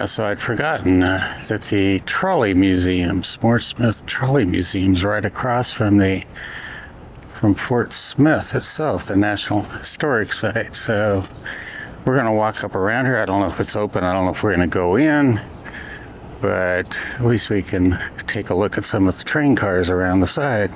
So I'd forgotten that the Trolley Museum, Fort Smith Trolley Museum, is right across from Fort Smith itself, the National Historic Site. So we're going to walk up around here. I don't know if it's open. I don't know if we're going to go in, but at least we can take a look at some of the train cars around the side.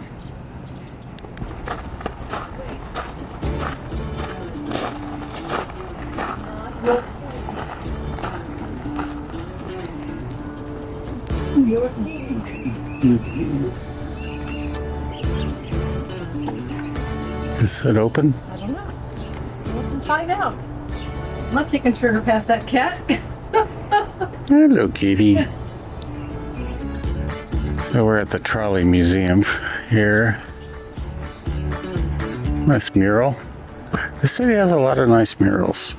Is it open? I don't know. We'll find out. I'm not taking sugar past that cat. Hello, kitty. So we're at the Trolley Museum here. Nice mural. The city has a lot of nice murals.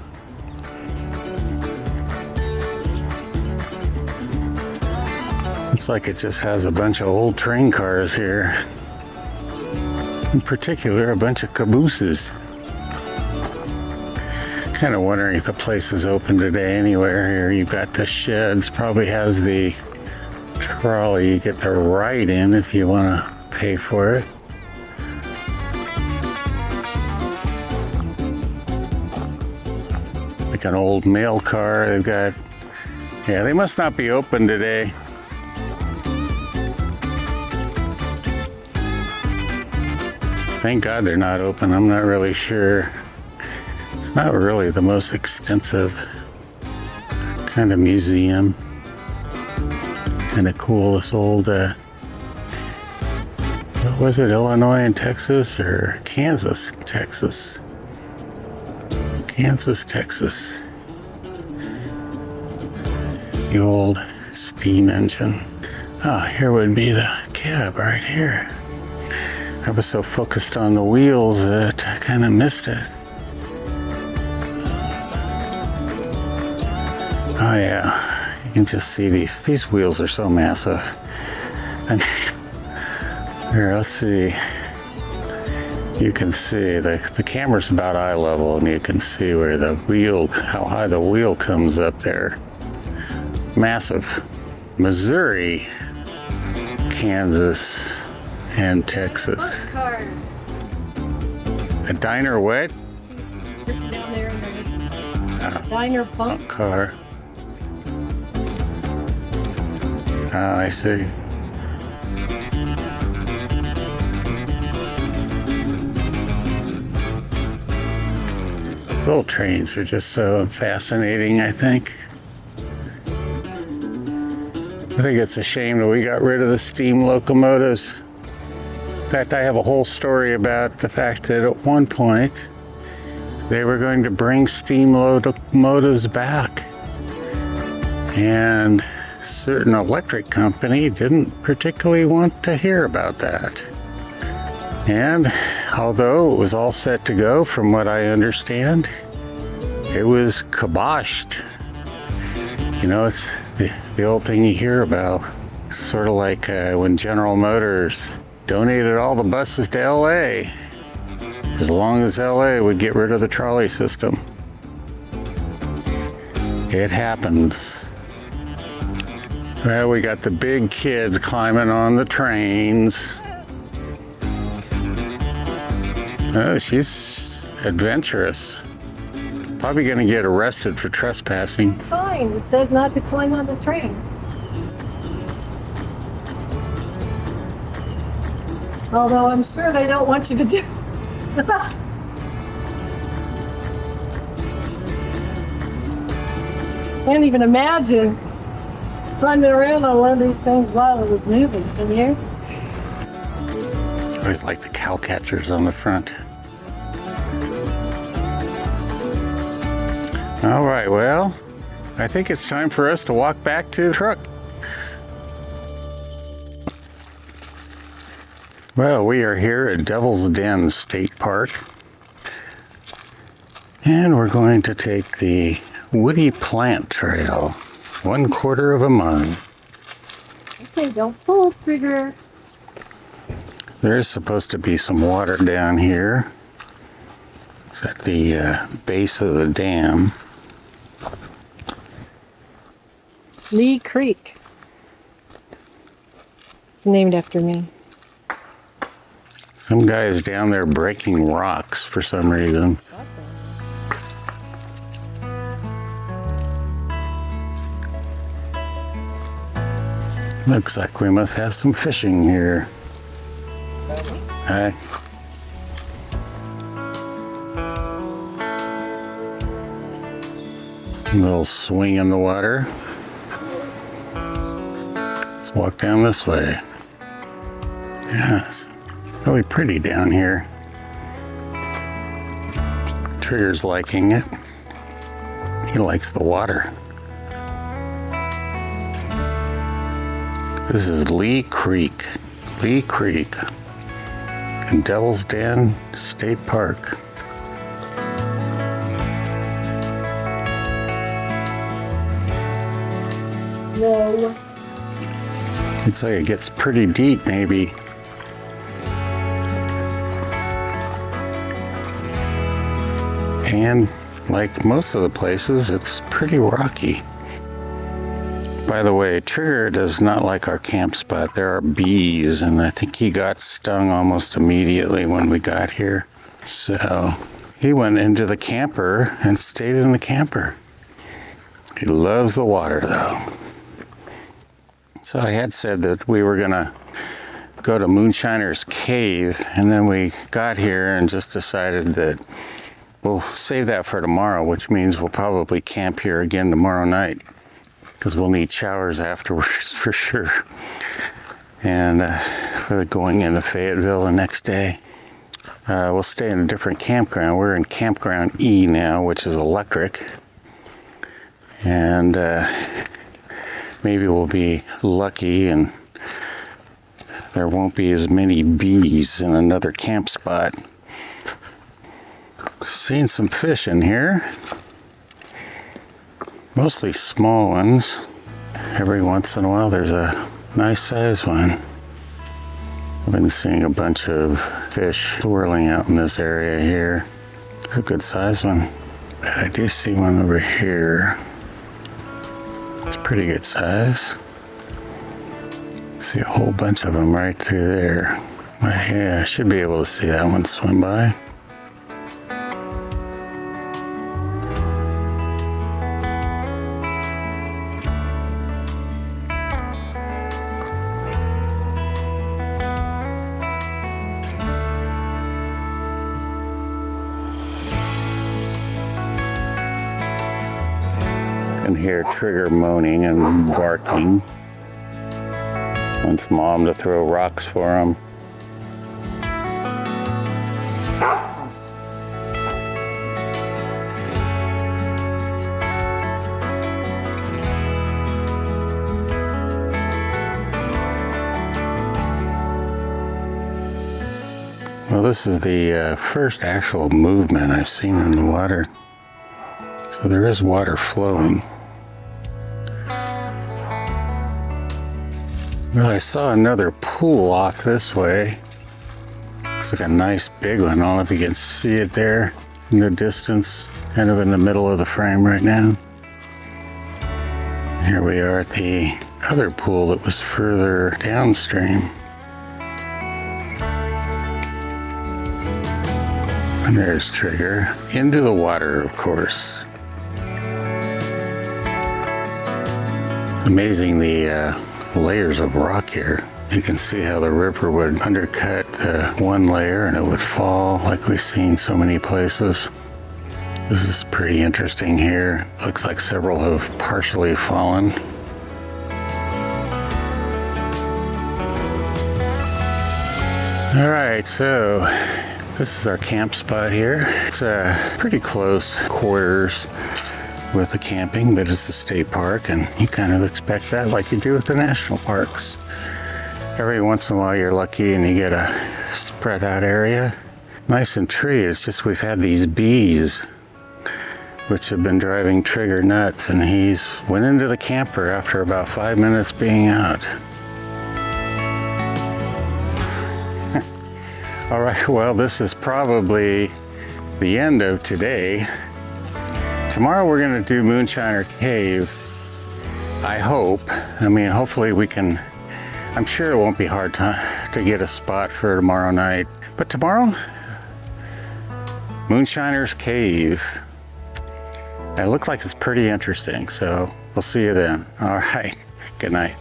Looks like it just has a bunch of old train cars here. In particular, a bunch of cabooses. Kind of wondering if the place is open today anywhere here. You've got the sheds, probably has the trolley you get to ride in if you want to pay for it. Like an old mail car they've got. Yeah, they must not be open today. Thank God they're not open. I'm not really sure. It's not really the most extensive kind of museum. It's kind of cool. This old, what was it, Illinois and Texas or Kansas, Texas? Kansas, Texas. It's the old steam engine. Ah, here would be the cab right here. I was so focused on the wheels that I kind of missed it. Oh yeah, you can just see these wheels are so massive. I mean, here, let's see. You can see the camera's about eye level, and you can see where the wheel, how high the wheel comes up there. Massive. Missouri, Kansas, and Texas. Car. A diner what? Down there. Diner bunk car. Oh, I see. Those old trains are just so fascinating, I think. I think it's a shame that we got rid of the steam locomotives. In fact, I have a whole story about the fact that at one point they were going to bring steam locomotives back. And a certain electric company didn't particularly want to hear about that. And although it was all set to go, from what I understand, it was kiboshed. You know, it's the old thing you hear about. Sort of like when General Motors donated all the buses to LA, as long as LA would get rid of the trolley system. It happens. Well, we got the big kids climbing on the trains. Oh, she's adventurous. Probably gonna get arrested for trespassing. sign that says not to climb on the train. Although I'm sure they don't want you to do it. Can't even imagine climbing around on one of these things while it was moving, can you? I always like the cow catchers on the front. All right, well, I think it's time for us to walk back to the truck. Well, we are here at Devil's Den State Park, and we're going to take the Woody Plant Trail, 1/4 of a mile. Okay, don't pull, Trigger. There's supposed to be some water down here. It's at the base of the dam. Lee Creek. It's named after me. Some guy is down there breaking rocks for some reason. Looks like we must have some fishing here. Hi. A little swing in the water. Let's walk down this way. Yeah, it's really pretty down here. Trigger's liking it. He likes the water. This is Lee Creek. Lee Creek in Devil's Den State Park. Whoa. Looks like it gets pretty deep, maybe. And like most of the places, it's pretty rocky. By the way, Trigger does not like our camp spot. There are bees, and I think he got stung almost immediately when we got here. So he went into the camper and stayed in the camper. He loves the water, though. So I had said that we were gonna go to Moonshiner's cave, and then we got here and just decided that we'll save that for tomorrow, which means we'll probably camp here again tomorrow night, because we'll need showers afterwards for sure. And for the going into Fayetteville the next day. We'll stay in a different campground. We're in campground E now, which is electric. And maybe we'll be lucky and there won't be as many bees in another camp spot. Seeing some fish in here. Mostly small ones. Every once in a while there's a nice sized one. I've been seeing a bunch of fish swirling out in this area here. It's a good sized one. But I do see one over here. It's pretty good size. See a whole bunch of them right through there. Yeah, I should be able to see that one swim by. can hear Trigger moaning and barking. Wants Mom to throw rocks for him. Well, this is the first actual movement I've seen in the water. So there is water flowing. Well, I saw another pool off this way. Looks like a nice big one. I don't know if you can see it there in the distance, kind of in the middle of the frame right now. Here we are at the other pool that was further downstream. And there's Trigger. Into the water, of course. It's amazing the layers of rock here. You can see how the river would undercut one layer and it would fall like we've seen so many places. This is pretty interesting here. Looks like several have partially fallen. All right, so this is our camp spot here. It's pretty close quarters with the camping, but it's a state park and you kind of expect that like you do with the national parks. Every once in a while you're lucky and you get a spread out area. Nice and treated. It's just we've had these bees which have been driving Trigger nuts, and he's went into the camper after about 5 minutes being out. All right, well, this is probably the end of today. Tomorrow we're gonna do Moonshiner Cave, I hope. I mean, hopefully we can. I'm sure it won't be hard to get a spot for tomorrow night. But tomorrow, Moonshiner's Cave. It looked like it's pretty interesting, so we'll see you then. All right. Good night.